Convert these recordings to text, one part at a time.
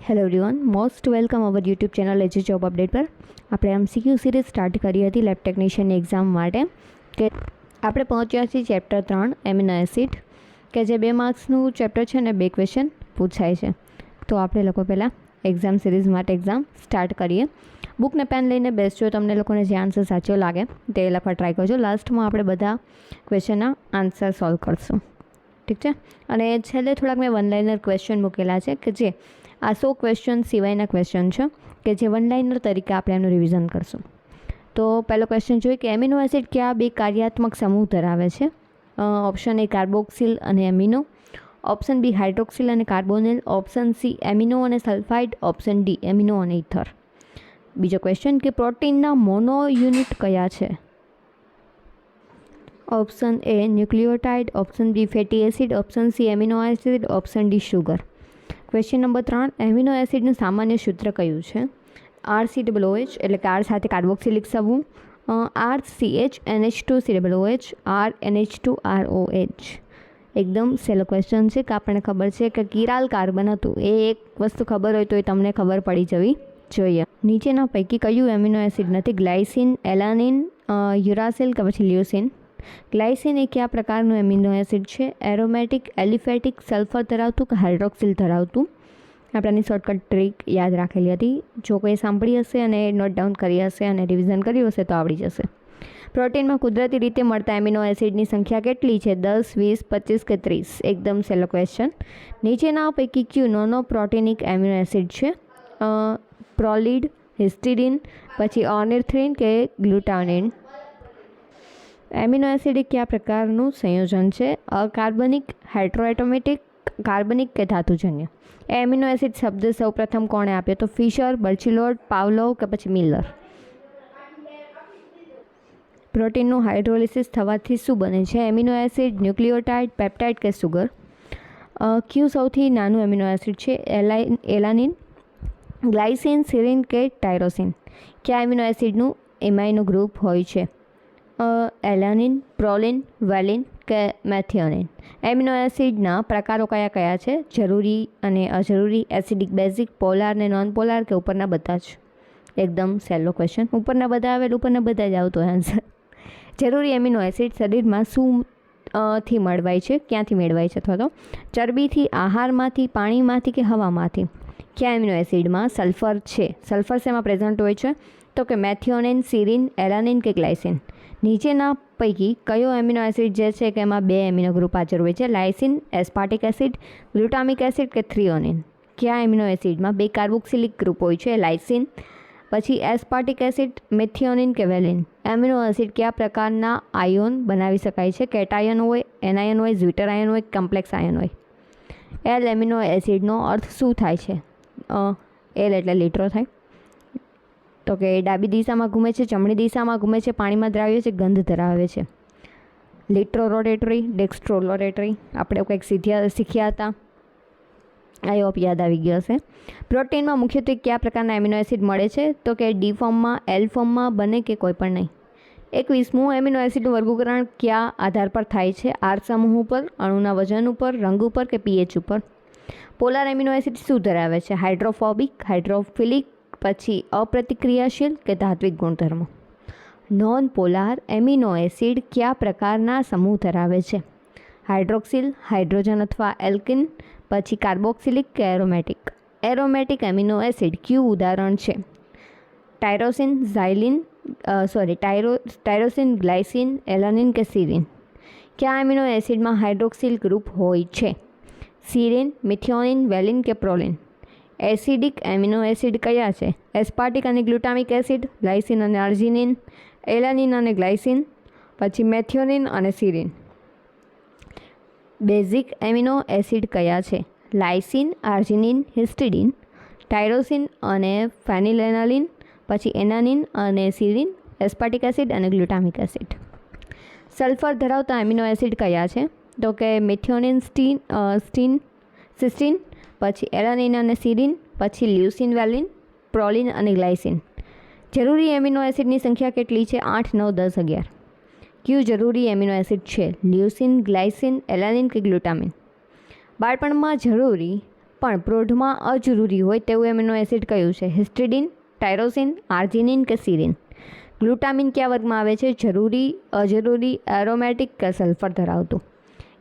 Hello everyone, most welcome our YouTube channel AG job update પર. આપણે MCQ series start કરી હતી lab ટેકનિશિયનની exam માટે કે આપણે પહોંચ્યા છીએ ચેપ્ટર 3 એમિનો એસિડ, કે જે 2 માર્ક્સનું ચેપ્ટર છે ને 2 ક્વેશ્ચન પૂછાય છે. તો આપણે લોકો પહેલાં એક્ઝામ સિરીઝ માટે એક્ઝામ સ્ટાર્ટ કરીએ. બુકને પેન લઈને બેસજો, તમને લોકોને જે આન્સર સાચો લાગે તે લખવા ટ્રાય કરજો. લાસ્ટમાં આપણે બધા ક્વેશ્ચનના આન્સર સોલ્વ કરશું, ઠીક છે. અને છેલ્લે થોડાક મેં વન લાઇનર ક્વેશ્ચન મૂકેલા છે કે જે આ 100 ક્વેશ્ચન સિવાયના ક્વેશ્ચન છે કે જે વન લાઇનર તરીકે આપણે એનું રિવિઝન કરશું. તો પહેલો ક્વેશ્ચન જોઈએ કે એમિનો એસિડ કયા 2 કાર્યાત્મક સમૂહ ધરાવે છે? ઓપ્શન એ કાર્બોક્સિલ અને એમિનો, ઓપ્શન બી હાઇડ્રોક્સિલ અને કાર્બોનિલ, ઓપ્શન સી એમિનો અને સલ્ફાઇડ, ઓપ્શન ડી એમિનો અને ઇથર. બીજો ક્વેશ્ચન કે પ્રોટીનના મોનો યુનિટ કયા છે? Option A nucleotide, option B fatty acid, option C amino acid, option D sugar. Question number 3, amino એસિડનું સામાન્ય સૂત્ર કયું છે? RCOOH એટલે કે R સાથે કાર્બોક્સિલિક સમૂહ, RCH NH2COOH, RNH2ROH. એકદમ સહેલો ક્વેશ્ચન છે કે આપણને ખબર છે કે કિરાલ કાર્બન હતું, એ એક વસ્તુ ખબર હોય તો એ તમને ખબર પડી જવી જોઈએ. નીચેના પૈકી કયું એમિનો એસિડ નથી? ગ્લાયસિન, એલાનિન, યુરાસિલ કે પછી લ્યુસિન. ગ્લાયસિન એ કયા પ્રકારનું એમિનો એસિડ છે? એરોમેટિક, એલિફેટિક, સલ્ફર ધરાવતું કે હાઇડ્રોક્સિલ ધરાવતું? આપણાની શોર્ટકટ ટ્રીક યાદ રાખેલી હતી, જો કોઈ સાંભળી હશે અને નોટ ડાઉન કરી હશે અને રિવિઝન કર્યું હશે તો આવડી જશે. પ્રોટીનમાં કુદરતી રીતે મળતા એમિનો એસિડની સંખ્યા કેટલી છે? 10, 20, 25 કે 30? એકદમ સહેલો ક્વેશ્ચન. નીચેના પૈકી કયું નોનો પ્રોટીનિક એમિનો એસિડ છે? પ્રોલિડ, હિસ્ટિડિન, પછી ઓર્નિથ્રિન કે ગ્લુટાનિન? એમિનો એસિડ એ કયા પ્રકારનું સંયોજન છે? અકાર્બનિક, હાઇડ્રોએટોમેટિક, કાર્બનિક કે ધાતુજન્ય? એમિનો એસિડ શબ્દ સૌપ્રથમ કોણે આપ્યો? તો ફિશર, બર્ચિલોડ, પાવલોવ કે પછી મિલર? પ્રોટીનનું હાઇડ્રોલિસિસ થવાથી શું બને છે? એમિનો એસિડ, ન્યુક્લિયોટાઇડ, પેપ્ટાઇડ કે સુગર? ક્યુ સૌથી નાનું એમિનો એસિડ છે? એલાનિન, ગ્લાયસિન, સિરિન કે ટાયરોસિન? કયા એમિનો એસિડનું એમાઇનો ગ્રુપ હોય છે? એલાનિન, પ્રોલિન, વેલિન કે મેથિયોનિન? એમિનો એસિડના પ્રકારો કયા કયા છે? જરૂરી અને અજરૂરી, એસિડિક, બેઝિક, પોલાર ને નોન પોલાર કે ઉપરના બધા જ? એકદમ સહેલો ક્વેશ્ચન. ઉપરના બધા આવે ઉપરના બધા જ આવતો આન્સર. જરૂરી એમિનો એસિડ શરીરમાં શું થી મળવાય છે? ક્યાંથી મેળવાય છે? અથવા તો ચરબીથી, આહારમાંથી, પાણીમાંથી કે હવામાંથી? કયા એમિનો એસિડમાં સલ્ફર છે? સલ્ફર શેમાં પ્રેઝન્ટ હોય છે? તો કે મેથિયોનિન, સિરિન, એલાનિન કે ગ્લાયસિન? નીચેના પૈકી કયો એમિનો એસિડ જે છે કે એમાં 2 એમિનો ગ્રુપ હાજર હોય છે? Lysine, aspartic acid, glutamic acid કે થ્રીઓનિન? કયા એમિનો એસિડમાં 2 કાર્બોક્સિલિક ગ્રુપ હોય છે? લાયસિન, પછી એસ્પાર્ટિક એસિડ, મેથિયોનિન કે વેલિન? એમિનો એસિડ કયા પ્રકારના આયોન બનાવી શકાય છે? કેટાયન હોય, એનાયન હોય, ઝ્વિટર આયન હોય, કોમ્પ્લેક્સ આયન હોય? એલ એમિનો એસિડનો અર્થ શું થાય છે? એલ એટલે લીટરો થાય. તો કે ડાબી દિશામાં ઘૂમે છે, જમણી દિશામાં ઘૂમે છે, પાણીમાં દ્રાવ્ય છે, ગંધ ધરાવે છે? લિટ્રો રોટેટરી, ડેક્સ્ટ્રો રોટેટરી આપણે કંઈક શીખ્યા હતા, આઈ હોપ યાદ આવી ગયો હશે. પ્રોટીનમાં મુખ્યત્વે કયા પ્રકારના એમિનો એસિડ મળે છે? તો કે ડી ફોર્મમાં, એલ ફોર્મમાં, બંને કે કોઈ પણ નહીં? 21મું એમિનો એસિડનું વર્ગીકરણ કયા આધાર પર થાય છે? આર સમૂહ ઉપર, અણુના વજન ઉપર, રંગ ઉપર કે પીએચ ઉપર? પોલાર એમિનો એસિડ શું ધરાવે છે? હાઇડ્રોફોબિક, હાઇડ્રોફિલિક, પછી અપ્રતિક્રિયાશીલ કે ધાત્વિક ગુણધર્મો? નોન પોલાર એમિનો એસિડ કયા પ્રકારના સમૂહ ધરાવે છે? હાઇડ્રોક્સિલ, હાઇડ્રોજન અથવા એલ્કિન, પછી કાર્બોક્સિલિક કે એરોમેટિક? એરોમેટિક એમિનો એસિડ કયું ઉદાહરણ છે? ટાયરોસિન, ટાયરોસિન, ગ્લાયસિન, એલાનિન કે સિરિન? કયા એમિનો એસિડમાં હાઇડ્રોક્સિલ ગ્રુપ હોય છે? સિરિન, મિથિયોનિન, વેલિન કે પ્રોલિન? એસિડિક એમિનો એસિડ કયા છે? એસ્પાર્ટિક અને ગ્લુટામિક એસિડ, લાયસિન અને આર્જિનિન, એલાનિન અને ગ્લાયસિન, પછી મેથિયોનિન અને સિરિન? બેઝિક એમિનો એસિડ કયા છે? લાયસિન, આર્જિનિન, હિસ્ટિડિન, ટાયરોસિન અને ફેનિલેનાલિન, પછી એનાનિન અને સિરિન, એસ્પાર્ટિક એસિડ અને ગ્લુટામિક એસિડ? સલ્ફર ધરાવતા એમિનો એસિડ કયા છે? તો કે મેથિયોનિન, સિસ્ટીન, પછી એલાનિન અને સિરિન, પછી લ્યુસિન, વેલિન, પ્રોલિન અને ગ્લાયસિન? જરૂરી એમિનો એસિડની સંખ્યા કેટલી છે? 8, 9, 10, 11? કયું જરૂરી એમિનો એસિડ છે? લ્યુસિન, ગ્લાયસિન, એલાનિન કે ગ્લુટામિન? બાળપણમાં જરૂરી પણ પ્રૌઢમાં અજરૂરી હોય તેવું એમિનો એસિડ કયું છે? હિસ્ટિડીન, ટાયરોસિન, આર્જિનિન કે સીરિન? ગ્લુટામિન કયા વર્ગમાં આવે છે? જરૂરી, અજરૂરી, એરોમેટિક કે સલ્ફર ધરાવતું?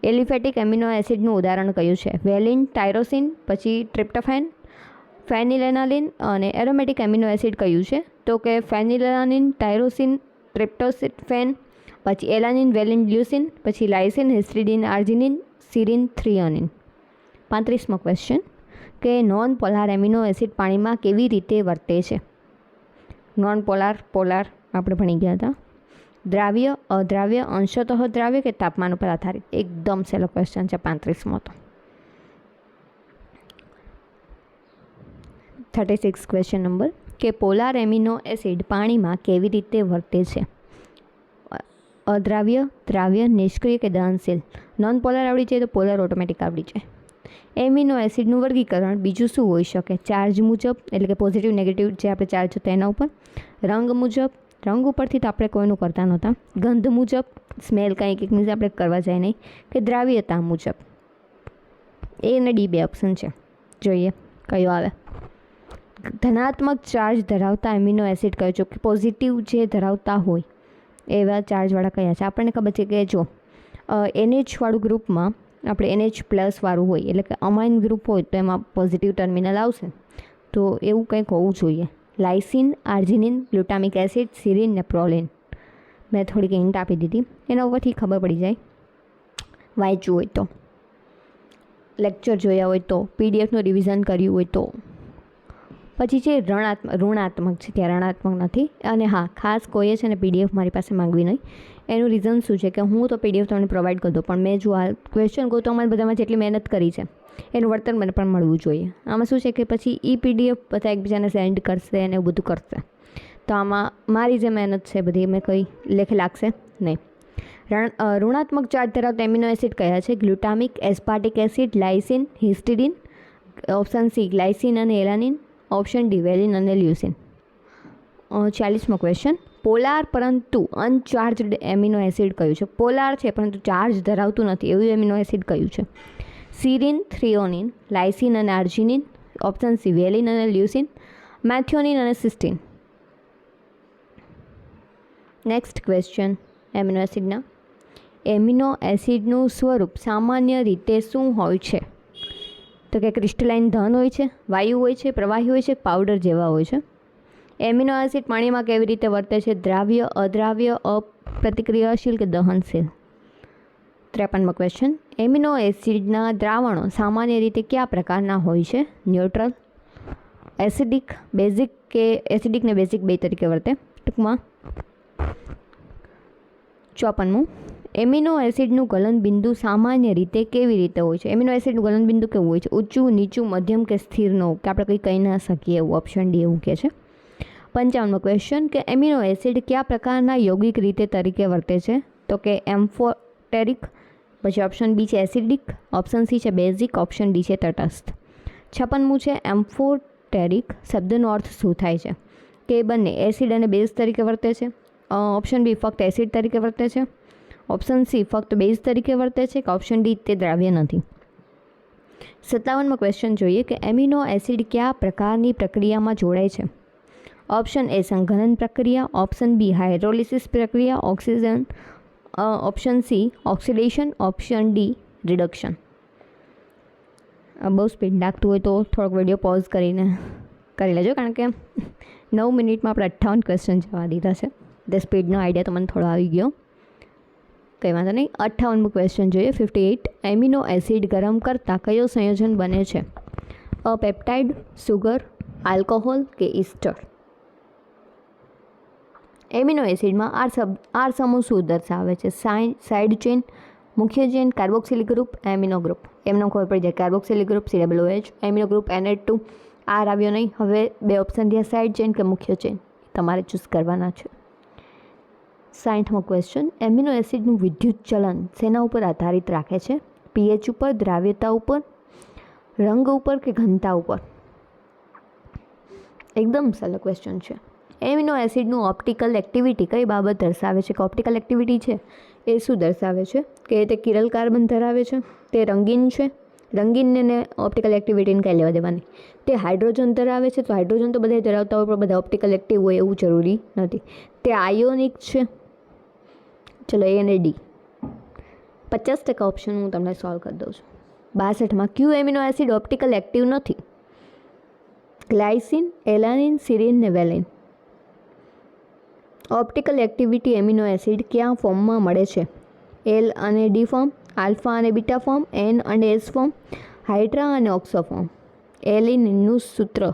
એલિફેટિક એમિનો એસિડનું ઉદાહરણ કયું છે? વેલિન, ટાયરોસિન, પછી ટ્રિપ્ટોફેન, ફેનિલેનાલિન અને એરોમેટિક એમિનો એસિડ કયું છે? તો કે ફેનિલેનાલિન, ટાયરોસિન, ટ્રિપ્ટોફેન, પછી એલાનિન, વેલિન, લ્યુસિન, પછી લાઇસિન, હિસ્ટિડીન, આર્જિનિન, સીરિન, થ્રીયોનિન. 35મો ક્વેશ્ચન કે નોન પોલાર એમિનો એસિડ પાણીમાં કેવી રીતે વર્તે છે? નોન પોલાર, પોલાર આપણે ભણી ગયા હતા. દ્રાવ્ય, અદ્રાવ્ય, અંશતઃ દ્રાવ્ય કે તાપમાન ઉપર આધારિત? એકદમ સહેલો ક્વેશ્ચન છે 35મો. તો 36 ક્વેશ્ચન નંબર કે પોલાર એમિનો એસિડ પાણીમાં કેવી રીતે વર્તે છે? અદ્રાવ્ય, દ્રાવ્ય, નિષ્ક્રિય કે દહનશીલ? નોન પોલાર આવડી જાય તો પોલાર ઓટોમેટિક આવડી જાય. એમિનો એસિડનું વર્ગીકરણ બીજું શું હોઈ શકે? ચાર્જ મુજબ, એટલે કે પોઝિટિવ નેગેટિવ જે આપણે ચાર્જ હતા એના ઉપર. રંગ મુજબ, રંગ ઉપરથી તો આપણે કોઈનું કરતા નહોતા. ગંધ મુજબ, સ્મેલ કંઈક એકની આપણે કરવા જાય નહીં. કે દ્રાવ્યતા મુજબ? એ અને ડી 2 ઓપ્શન છે, જોઈએ કયો આવે. ધનાત્મક ચાર્જ ધરાવતા એમિનો એસિડ કયો છે? પોઝિટિવ જે ધરાવતા હોય એવા ચાર્જવાળા કયા છે? આપણને ખબર છે કે જો NH વાળું ગ્રુપમાં આપણે NH+ વાળું હોય, એટલે કે અમાઇન ગ્રુપ હોય તો એમાં પોઝિટિવ ટર્મિનલ આવશે. તો એવું કંઈક હોવું જોઈએ. લાઇસિન, આર્જિનિન, ગ્લુટામિક એસિડ, સીરિન ને પ્રોલિન. મેં થોડીક હિન્ટ આપી દીધી, એના ઉપરથી ખબર પડી જાય. વાંચ્યું હોય તો, લેક્ચર જોયા હોય તો, પીડીએફનું રિવિઝન કર્યું હોય તો. પછી છે ઋણાત્મક છે, ત્યાં ઋણાત્મક નથી. અને હા, ખાસ કોઈએ છે ને પીડીએફ મારી પાસે માંગવી નહીં. એનું રીઝન શું છે કે હું તો પીડીએફ તમને પ્રોવાઈડ કરી દઉં, પણ મેં જો આ ક્વેશ્ચન કહું તો અમારે બધામાં જેટલી મહેનત કરી છે એનું વળતર મને પણ મળવું જોઈએ. આમાં શું છે કે પછી પીડીએફ બધા એકબીજાને સેન્ડ કરશે અને એવું બધું કરશે, તો આમાં મારી જે મહેનત છે બધી મેં કંઈ લેખે લાગશે નહીં. ઋણાત્મક ચાર્જ ધરાવતા એમિનો એસિડ કયા છે? Glutamic, aspartic acid, lysine, histidine. Option C glycine અને એલાનિન. ઓપ્શન ડી વેલિન અને લ્યુસિન. 40મો ક્વેશ્ચન પોલાર પરંતુ અનચાર્જડ એમિનો એસિડ કયું છે? પોલાર છે પરંતુ ચાર્જ ધરાવતું નથી એવું એમિનો એસિડ કયું છે? સીરિન, થ્રીયોનિન, લાઇસિન અને આર્જિનિન. ઓપ્શન સી વેલિન અને લ્યુસિન. મેથિયોનિન અને સિસ્ટીન. નેક્સ્ટ ક્વેશ્ચન એમિનો એસિડના. એમિનો એસિડનું સ્વરૂપ સામાન્ય રીતે શું હોય છે? તો કે ક્રિસ્ટલાઇન ધન હોય છે, વાયુ હોય છે, પ્રવાહી હોય છે, પાવડર જેવા હોય છે. એમિનો એસિડ પાણીમાં કેવી રીતે વર્તે છે? દ્રાવ્ય, અદ્રાવ્ય, અપ્રતિક્રિયાશીલ કે દહનશીલ? 53મો ક્વેશ્ચન એમિનો એસિડના દ્રાવણો સામાન્ય રીતે કયા પ્રકારના હોય છે? ન્યુટ્રલ, એસિડિક, બેઝિક કે એસિડિક ને બેઝિક બે તરીકે વર્તે ટૂંકમાં. 54મું એમિનો એસિડનું ગલનબિંદુ સામાન્ય રીતે કેવી રીતે હોય છે? એમિનો એસિડનું ગલનબિંદુ કેવું હોય છે? ઊંચું, નીચું, મધ્યમ કે સ્થિરનો કે આપણે કંઈ કહી ના શકીએ એવું? ઓપ્શન ડી એવું કહે છે. 55મો ક્વેશ્ચન કે એમિનો એસિડ કયા પ્રકારના યૌગિક રીતે તરીકે વર્તે છે? તો કે એમ્ફોટેરિક, પછી ઓપ્શન બી છે એસિડિક, ઓપ્શન સી છે બેઝિક, ઓપ્શન ડી છે તટસ્થ. 56મું છે એમ્ફોટેરિક શબ્દનો અર્થ શું થાય છે? કે બંને એસિડ અને બેઝ તરીકે વર્તે છે. ઓપ્શન બી ફક્ત એસિડ તરીકે વર્તે છે. ઓપ્શન સી ફક્ત બેઝ તરીકે વર્તે છે કે ઓપ્શન ડી તે દ્રાવ્ય નથી. 57મો ક્વેશ્ચન જોઈએ કે એમિનો એસિડ કયા પ્રકારની પ્રક્રિયામાં જોડાય છે? ઓપ્શન એ સંઘનન પ્રક્રિયા, ઓપ્શન બી હાઇડ્રોલિસિસ પ્રક્રિયા, option C oxidation, option D reduction. બહુ સ્પીડ લાગતું હોય તો થોડોક વિડીયો પોઝ કરીને કરી લેજો, કારણ કે 9 મિનિટમાં આપણે 58 ક્વેશ્ચન જવા દીધા છે. તે સ્પીડનો આઈડિયા તો મને થોડો આવી ગયો, કંઈ વાંધો નહીં. 58મું ક્વેશ્ચન જોઈએ. 58 એમિનો એસિડ ગરમ કરતાં કયો સંયોજન બને છે? પેપ્ટાઇડ, સુગર, આલ્કોહોલ કે ઇસ્ટર? એમિનો એસિડમાં આર સમૂહ શું દર્શાવે છે? સાઇડ ચેન, મુખ્ય chain, carboxylic group, amino group. એમનો ખબર પડી જાય carboxylic group COOH, amino group NH2. R આવ્યો નહીં. હવે બે ઓપ્શન થયા સાઇડ ચેન કે મુખ્ય ચેન, તમારે ચૂઝ કરવાના છે. 60મો ક્વેશ્ચન એમિનો એસિડનું વિદ્યુત ચલન શેના ઉપર આધારિત રાખે છે? pH ઉપર, દ્રાવ્યતા ઉપર, રંગ ઉપર કે ઘનતા ઉપર? એકદમ સરળ ક્વેશ્ચન છે. એમિનો એસિડનું ઓપ્ટિકલ એક્ટિવિટી કઈ બાબત દર્શાવે છે? કે ઓપ્ટિકલ એક્ટિવિટી છે એ શું દર્શાવે છે? કે તે કિરલ કાર્બન ધરાવે છે, તે રંગીન છે, રંગીનને ઓપ્ટિકલ એક્ટિવિટીને કંઈ લેવા દેવાની. તે હાઇડ્રોજન ધરાવે છે તો હાઇડ્રોજન તો બધા ધરાવતા હોય પણ બધા ઓપ્ટિકલ એક્ટિવ હોય એવું જરૂરી નથી. તે આયોનિક છે. ચલો A અને D. 50% ઓપ્શન હું તમને સોલ્વ કરી દઉં છું. 62માં ક્યુ એમિનો એસિડ ઓપ્ટિકલ એક્ટિવ નથી? ગ્લાયસિન, એલાનિન, સિરીન ને વેલિન. ઓપ્ટિકલ એક્ટિવિટી એમિનો એસિડ કયા ફોર્મમાં મળે છે? L અને D ફોર્મ, આલ્ફા અને બીટા ફોર્મ, N અને S ફોર્મ, હાઇડ્રા અને ઓક્સો ફોર્મ. એલિનનું સૂત્ર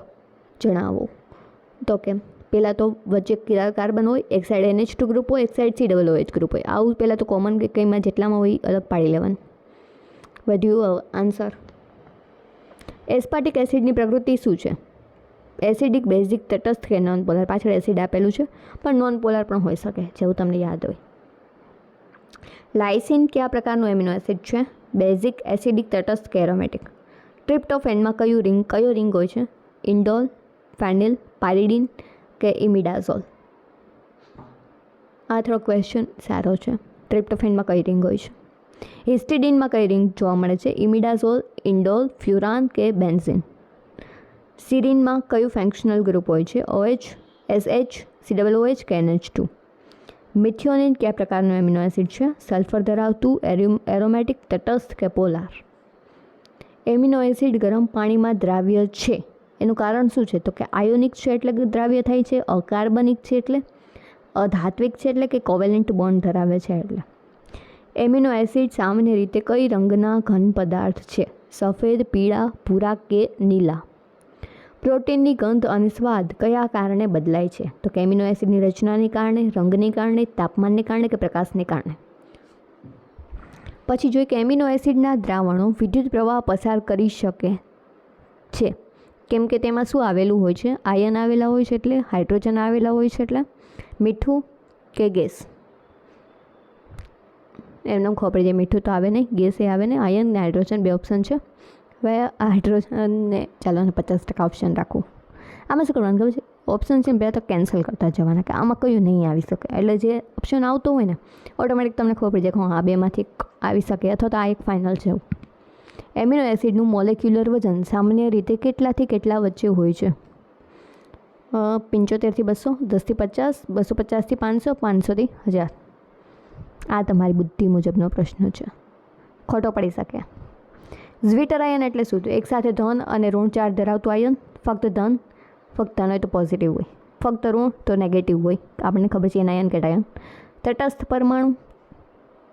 જણાવો. તો કેમ પહેલાં તો વચ્ચે કાર્બન હોય, એક સાઈડ NH2 ગ્રુપ હોય, એક સાઈડ COOH ગ્રુપ હોય. આવું પહેલાં તો કોમન કંઈમાં જેટલામાં હોય અલગ પાડી લેવાનું. વધ્યું આન્સર. એસ્પાર્ટિક એસિડની પ્રકૃતિ શું છે? એસિડિક, બેઝિક, તટસ્થ કે નોન પોલર? પાછળ એસિડ આપેલું છે પણ નોન પોલર પણ હોઈ શકે જેવું તમને યાદ હોય. લાઇસિન કયા પ્રકારનું એમિનો એસિડ છે? બેઝિક, એસિડિક, તટસ્થ કે એરોમેટિક? ટ્રિપ્ટોફેનમાં કયો રિંગ હોય છે? ઇન્ડોલ, ફેનિલ, પાયરિડિન કે ઇમિડાઝોલ? આ થોડો ક્વેશ્ચન સારો છે. ટ્રિપ્ટોફેનમાં કઈ રિંગ હોય છે? હિસ્ટિડિનમાં કઈ રિંગ જોવા મળે છે? ઇમિડાઝોલ, ઇન્ડોલ, ફ્યુરાન કે બેન્ઝિન? સિરીનમાં કયું ફંક્શનલ ગ્રુપ હોય છે? OH, SH, COOH કે NH2? મિથિયોનિન કયા પ્રકારનું એમિનો એસિડ છે? સલ્ફર ધરાવતું, એરોમેટિક, તટસ્થ કે પોલાર? એમિનો એસિડ ગરમ પાણીમાં દ્રાવ્ય છે એનું કારણ શું છે? તો કે આયોનિક છે એટલે દ્રાવ્ય થાય છે, અકાર્બનિક છે એટલે, અધાત્વિક છે એટલે કે કોવેલેન્ટ બોન્ડ ધરાવે છે એટલે. એમિનો એસિડ સામાન્ય રીતે કઈ રંગના ઘન પદાર્થ છે? સફેદ, પીળા, ભૂરા કે નીલા? પ્રોટીનની ગંધ અને સ્વાદ કયા કારણે બદલાય છે? તો કે એમિનો એસિડની રચનાને કારણે, રંગને કારણે, તાપમાનને કારણે કે પ્રકાશને કારણે? પછી જોઈએ કે એમિનો એસિડના દ્રાવણો વિદ્યુત પ્રવાહ પસાર કરી શકે છે કેમ કે તેમાં શું આવેલું હોય છે? આયન આવેલા હોય છે એટલે, હાઇડ્રોજન આવેલા હોય છે એટલે, મીઠું કે ગેસ? એમને ખબર પડી જાય મીઠું તો આવે નહીં, ગેસ એ આવે ને, આયન ને હાઇડ્રોજન બે ઓપ્શન છે. હવે હાઇડ્રોજનને ચાલો ને 50% ઓપ્શન રાખું. આમાં શું કરવાનું ખબર છે? ઓપ્શન છે ને બે તો કેન્સલ કરતા જવાના કે આમાં કયું નહીં આવી શકે. એટલે જે ઓપ્શન આવતો હોય ને ઓટોમેટિક તમને ખબર પડી જાય કે હા આ બેમાંથી આવી શકે અથવા તો આ એક ફાઇનલ છે. એમિનો એસિડનું મોલેક્યુલર વજન સામાન્ય રીતે કેટલાથી કેટલા વચ્ચે હોય છે? 75 થી 200, 10 થી 50, 250 થી 500, 500 થી 1000. આ તમારી બુદ્ધિ મુજબનો પ્રશ્ન છે, ખોટો પડી શકે. ઝ્વિટર આયન એટલે શું? તો એક સાથે ધન અને ઋણ ચાર્જ ધરાવતું આયન. ફક્ત ધન હોય તો પોઝિટિવ હોય, ફક્ત ઋણ તો નેગેટિવ હોય. આપણને ખબર છે એના આયન કેટાયન. તટસ્થ પરમાણુ.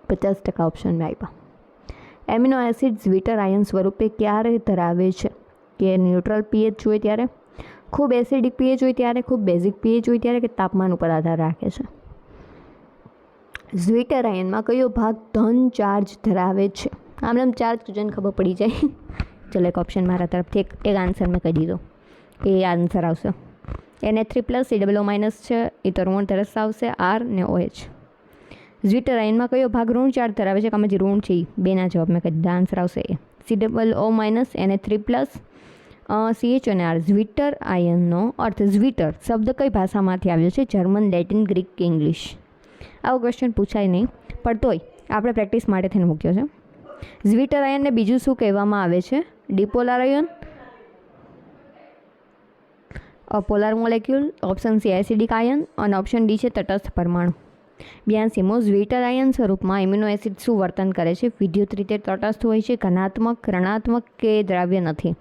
50% ઓપ્શન આપ્યા. એમિનો એસિડ ઝ્વિટર આયન સ્વરૂપે ક્યારે ધરાવે છે? કે ન્યુટ્રલ pH હોય ત્યારે, ખૂબ એસિડિક pH હોય ત્યારે, ખૂબ બેઝિક pH હોય ત્યારે કે તાપમાન ઉપર આધાર રાખે છે? ઝ્વિટર આયનમાં કયો ભાગ ધન ચાર્જ ધરાવે છે? આમ ચાર્જ જેને ખબર પડી જાય. ચલો એક ઓપ્શન મારા તરફથી એક આન્સર મેં કહી દીધો એ આન્સર આવશે. Na3+, COO- છે એ તો ઋણ તરફ આવશે, R ને OH. ઝ્વિટર આયનમાં કયો ભાગ ઋણ ચાર્જ ધરાવે છે? આમાં જે ઋણ છે એ બેના જવાબ મેં કહી દીધા, આન્સર આવશે એ. COO-, Na3+, CH અને R. ઝ્વિટર આયનનો અર્થ ઝ્વિટર શબ્દ કઈ ભાષામાંથી આવ્યો છે? જર્મન, લેટિન, ગ્રીક કે ઇંગ્લિશ? આવો ક્વેશ્ચન પૂછાય નહીં પણ તોય આપણે પ્રેક્ટિસ માટે થઈને મૂક્યો છે. ઝ્વિટર આયનને બીજું શું કહેવામાં આવે છે? Dipolar ion, polar molecule, option C acidic ion અને ઓપ્શન ડી છે તટસ્થ પરમાણુ. 82મો ઝ્વિટર આયન સ્વરૂપમાં એમિનો એસિડ શું વર્તન કરે છે? વિદ્યુત રીતે તટસ્થ હોય છે, ઘનાત્મક, ઋણાત્મક કે દ્રાવ્ય નથી?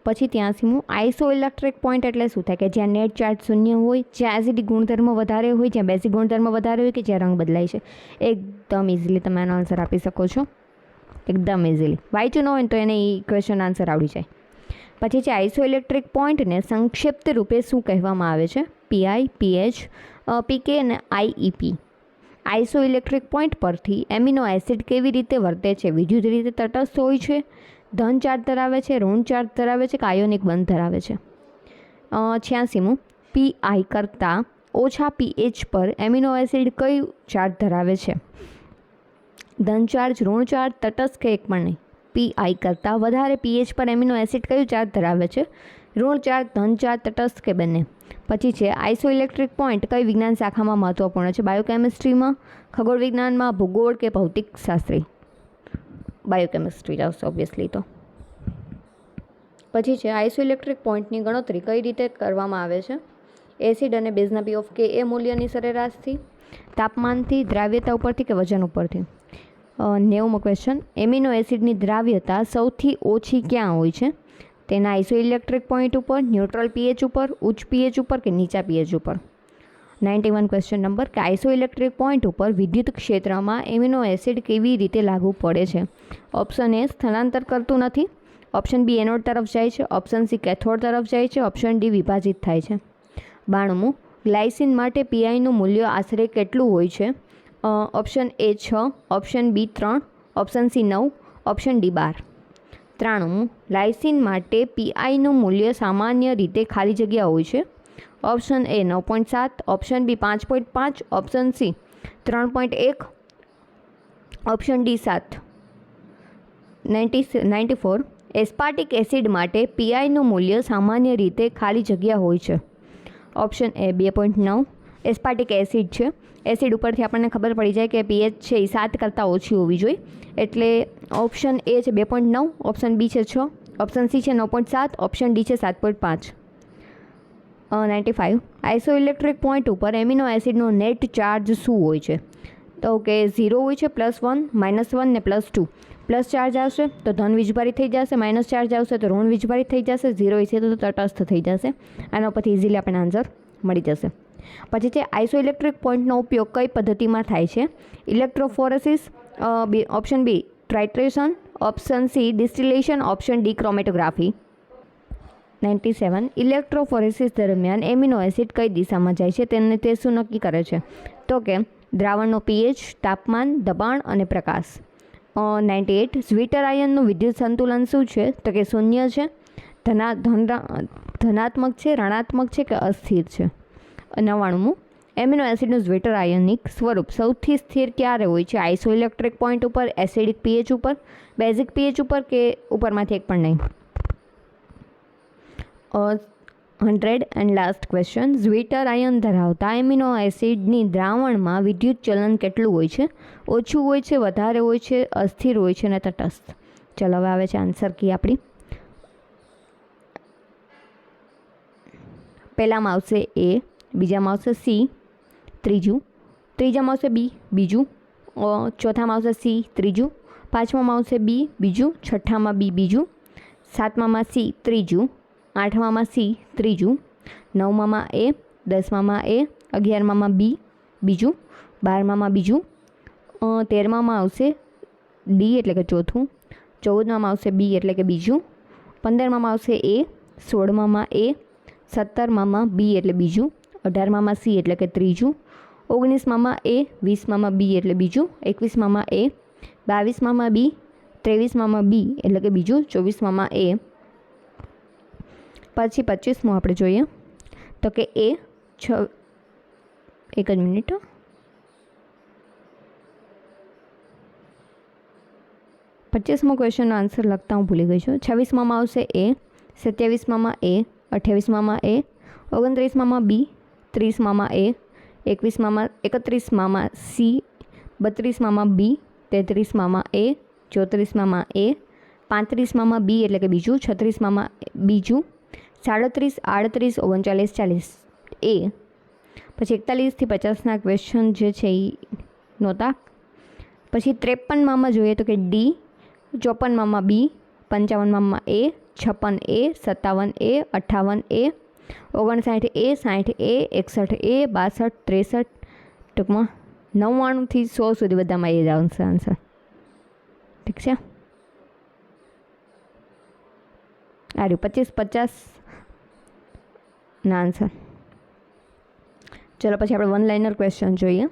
પછી 83મું આઇસોઇલેક્ટ્રિક પોઈન્ટ એટલે શું થાય? કે જ્યાં નેટ ચાર્જ શૂન્ય હોય, જ્યાં એસિડિક ગુણધર્મ વધારે હોય, જ્યાં બેઝિક ગુણધર્મ વધારે હોય કે જ્યાં રંગ બદલાય છે? એકદમ ઇઝીલી તમે આનો આન્સર આપી શકો છો, એકદમ ઇઝીલી. વાંચ્યું ન હોય તો એને ક્વેશ્ચન આન્સર આવડી જાય. પછી છે આઇસોઇલેક્ટ્રિક પોઈન્ટને સંક્ષિપ્ત રૂપે શું કહેવામાં આવે છે? PI, PH, PK અને IEP. આઇસોઇલેક્ટ્રિક પોઈન્ટ પરથી એમિનો એસિડ કેવી રીતે વર્તે છે? વિદ્યુત રીતે તટસ્થ હોય છે, ધન ચાર્જ ધરાવે છે, ઋણ ચાર્જ ધરાવે છે કે આયોનિક બંધ ધરાવે છે? 86મું PI કરતાં ઓછા pH પર એમિનો એસિડ કઈ ચાર્જ ધરાવે છે? ધન ચાર્જ, ઋણ ચાર્જ, તટસ્થ કે એક પણ નહીં? PI કરતાં વધારે pH પર એમિનો એસિડ કયું ચાર્જ ધરાવે છે? ઋણ ચાર્જ, ધન ચાર્જ, તટસ્થ કે બંને? પછી છે આઇસોઇલેક્ટ્રિક પોઈન્ટ કઈ વિજ્ઞાન શાખામાં મહત્વપૂર્ણ છે? બાયોકેમિસ્ટ્રીમાં, ખગોળ વિજ્ઞાનમાં, ભૂગોળ કે ભૌતિક શાસ્ત્રી? બાયોકેમિસ્ટ્રી જ આવશે ઓબ્વિયસલી. તો પછી છે આઇસોઇલેક્ટ્રિક પોઈન્ટની ગણતરી કઈ રીતે કરવામાં આવે છે? એસિડ અને બેઝના પી ઓફ કે એ મૂલ્યની સરેરાશથી, તાપમાનથી, દ્રાવ્યતા ઉપરથી કે વજન ઉપરથી. 90મો ક્વેશ્ચન, એમિનો એસિડની દ્રાવ્યતા સૌથી ઓછી ક્યાં હોય છે? તેના આઇસોઇલેક્ટ્રિક પોઈન્ટ ઉપર, ન્યુટ્રલ પીએચ ઉપર, ઉચ્ચ પીએચ ઉપર કે નીચા પીએચ ઉપર. 91 ક્વેશ્ચન નંબર કે આઇસોઇલેક્ટ્રિક પોઈન્ટ ઉપર વિદ્યુત ક્ષેત્રમાં એમિનો એસિડ કેવી રીતે લાગુ પડે છે? ઓપ્શન એ સ્થળાંતર કરતું નથી, ઓપ્શન બી એનોડ તરફ જાય છે, ઓપ્શન સી કેથોડ તરફ જાય છે, ઓપ્શન ડી વિભાજિત થાય છે. 92મું, ગ્લાયસિન માટે પીઆઈનું મૂલ્ય આશરે કેટલું હોય છે? Option A 6, option B 3, option C 9, option D 12. 93મું, લાઇસિન માટે પીઆઈનું મૂલ્ય સામાન્ય રીતે ખાલી જગ્યા હોય છે. Option A 9.7, option B 5.5, option C 3.1, option D 7. 94, aspartic acid માટે પીઆઈનું મૂલ્ય સામાન્ય રીતે ખાલી જગ્યા હોય છે. ઓપ્શન એ 2.9, એસ્પાર્ટિક એસિડ છે. એસિડ ઉપરથી આપણને ખબર પડી જાય કે પીએચ છે એ 7 કરતાં ઓછી હોવી જોઈએ, એટલે ઓપ્શન એ છે 2.9, ઓપ્શન બી છે 6, ઓપ્શન સી છે 9.7, ઓપ્શન ડી છે 7.5. 95, આઇસોઇલેક્ટ્રિક પોઈન્ટ ઉપર એમિનો એસિડનો નેટ ચાર્જ શું હોય છે? તો કે 0 હોય છે, +1, -1 ને +2. પ્લસ ચાર્જ આવશે તો ધન વીજભારી થઈ જશે, માઇનસ ચાર્જ આવશે તો ઋણ વીજભારી થઈ જશે, 0 હશે તો તટસ્થ થઈ જશે. આના પરથી ઇઝીલી આપણને આન્સર મળી જશે. પછી છે આઇસોઇલેક્ટ્રિક પોઈન્ટનો ઉપયોગ કઈ પદ્ધતિમાં થાય છે? Electrophoresis, option B titration, option C distillation, option D chromatography. 97, electrophoresis દરમિયાન એમિનો એસિડ કઈ દિશામાં જાય છે તે શું નક્કી કરે છે? તો કે દ્રાવણનો પીએચ, તાપમાન, દબાણ અને પ્રકાશ. 98, ઝ્વિટર આયનનું વિદ્યુત સંતુલન શું છે? તો કે શૂન્ય છે, ધનાત્મક છે, ઋણાત્મક છે કે અસ્થિર છે. 99મું, એમિનો એસિડનું ઝ્વિટર આયનિક સ્વરૂપ સૌથી સ્થિર ક્યારે હોય છે? આઇસોઇલેક્ટ્રિક પોઈન્ટ ઉપર, એસિડિક પીએચ ઉપર, બેઝિક પીએચ ઉપર કે ઉપરમાંથી એક પણ નહીં. 100 and last question, zwitter ion ધરાવતા એમિનો એસિડની દ્રાવણમાં વિદ્યુત ચલન કેટલું હોય છે? ઓછું હોય છે, વધારે હોય છે, અસ્થિર હોય છે અને તટસ્થ. ચલો હવે આવે છે આન્સર કી આપણી. પહેલામાં આવશે એ, બીજામાં આવશે સી, ત્રીજામાં આવશે બી, બીજું, ચોથામાં આવશે સી, ત્રીજું, પાંચમામાં આવશે બી, બીજું, છઠ્ઠામાં બી, બીજું, સાતમામાં સી, ત્રીજું, આઠમામાં સી, ત્રીજું, નવમામાં એ, દસમામાં એ, 11મામાં બી, બીજું, 12મામાં બીજું, 13મામાં આવશે ડી એટલે કે ચોથું, 14મામાં આવશે બી એટલે કે બીજું, 15મામાં આવશે એ, 16મામાં એ, 17મામાં બી એટલે બીજું, 18મામાં સી એટલે કે ત્રીજું, 19મામાં એ, 20મામાં બી એટલે બીજું, 21મામાં એ, 22મામાં બી, 23મામાં બી એટલે કે બીજું, 24મામાં એ. પછી 25મું આપણે જોઈએ તો કે એ એક જ મિનિટ, 25મો ક્વેશ્ચનનો આન્સર લખતા હું ભૂલી ગઈ છું. 26મામાં આવશે એ, 27મામાં એ, 28મામાં એ, 29મામાં બી, 30મામાં એ, 31મામાં સી, 32મામાં બી, 33મામાં એ, 34મામાં એ, 35મામાં બી એટલે કે બીજું, 36મામાં બીજું, 37, 38, 39, 40 એ. પછી 41 થી 50ના ક્વેશ્ચન જે છે એ નહોતા. પછી 53માં જોઈએ તો કે ડી, 54માં બી, 55માં એ, 56 એ, 57 એ, 58 એ, 59 એ, 60 એ, 61 એ, 62, 63, ટૂંકમાં 99 થી 100 સુધી બધામાં એ જ આવશે આન્સર. ઠીક છે, આ રહ્યું 25-50 ના આન્સર. ચલો પછી આપણે વન લાઇનર ક્વેશ્ચન જોઈએ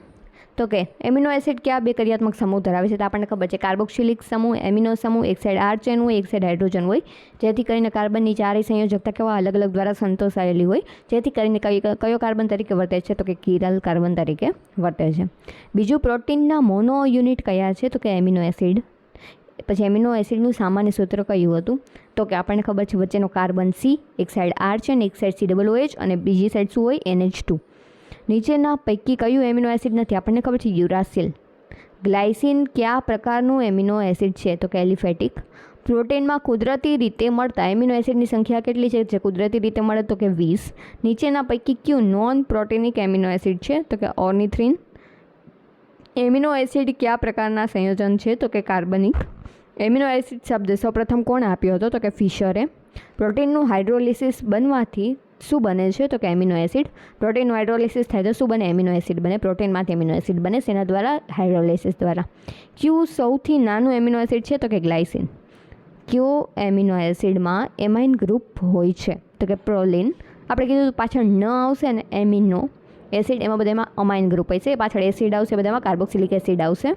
તો કે એમિનો એસિડ કયા બે ક્રિયાત્મક સમૂહ ધરાવે છે? તો આપણને ખબર છે કાર્બોક્સિલિક સમૂહ, એમિનો સમૂહ, એક સાઈડ આર ચેન હોય, એક સાઈડ હાઇડ્રોજન હોય, જેથી કરીને કાર્બનની ચારેય સંયોજકતા કેવા અલગ અલગ દ્વારા સંતોષાયેલી હોય, જેથી કરીને કયો કાર્બન તરીકે વર્તે છે? તો કે કિરલ કાર્બન તરીકે વર્તે છે. બીજું, પ્રોટીનના મોનો યુનિટ કયા છે? તો કે એમિનો એસિડ. પછી એમિનો એસિડનું સામાન્ય સૂત્ર કયું હતું? તો કે આપણને ખબર છે વચ્ચેનો કાર્બન સી, એક સાઈડ આર છે અને એક સાઈડ COOH અને બીજી સાઈડ શું હોય? NH2. નીચેના પૈકી કયું એમિનો એસિડ નથી? આપણને ખબર છે યુરાસિલ. ગ્લાયસિન કયા પ્રકારનું એમિનો એસિડ છે? તો કે એલિફેટિક. પ્રોટીનમાં કુદરતી રીતે મળતા એમિનો એસિડની સંખ્યા કેટલી છે? જે કુદરતી રીતે મળે તો કે 20. નીચેના પૈકી કયું નોન પ્રોટીનિક એમિનો એસિડ છે? તો કે ઓર્નિથ્રિન. એમિનો એસિડ કયા પ્રકારના સંયોજન છે? તો કે કાર્બનિક. એમિનો એસિડ શબ્દ સૌપ્રથમ કોણે આપ્યો હતો? તો કે ફિશરે. પ્રોટીનનું હાઇડ્રોલિસિસ બનવાથી શું બને છે? તો કે એમિનો એસિડ. પ્રોટીનનું હાઇડ્રોલિસિસ થાય તો શું બને? એમિનો એસિડ બને. પ્રોટીનમાંથી એમિનો એસિડ બને શેના દ્વારા? હાઇડ્રોલિસિસ દ્વારા. કયું સૌથી નાનું એમિનો એસિડ છે? તો કે ગ્લાયસિન. કયો એમિનો એસિડમાં એમાઇન ગ્રુપ હોય છે? તો કે પ્રોલિન. આપણે કીધું પાછળ ન આવશે ને એમિનો એસિડ, એમાં બધામાં અમાઇન ગ્રુપ હોય છે. પાછળ એસિડ આવશે, બધામાં કાર્બોક્સિલિક એસિડ આવશે.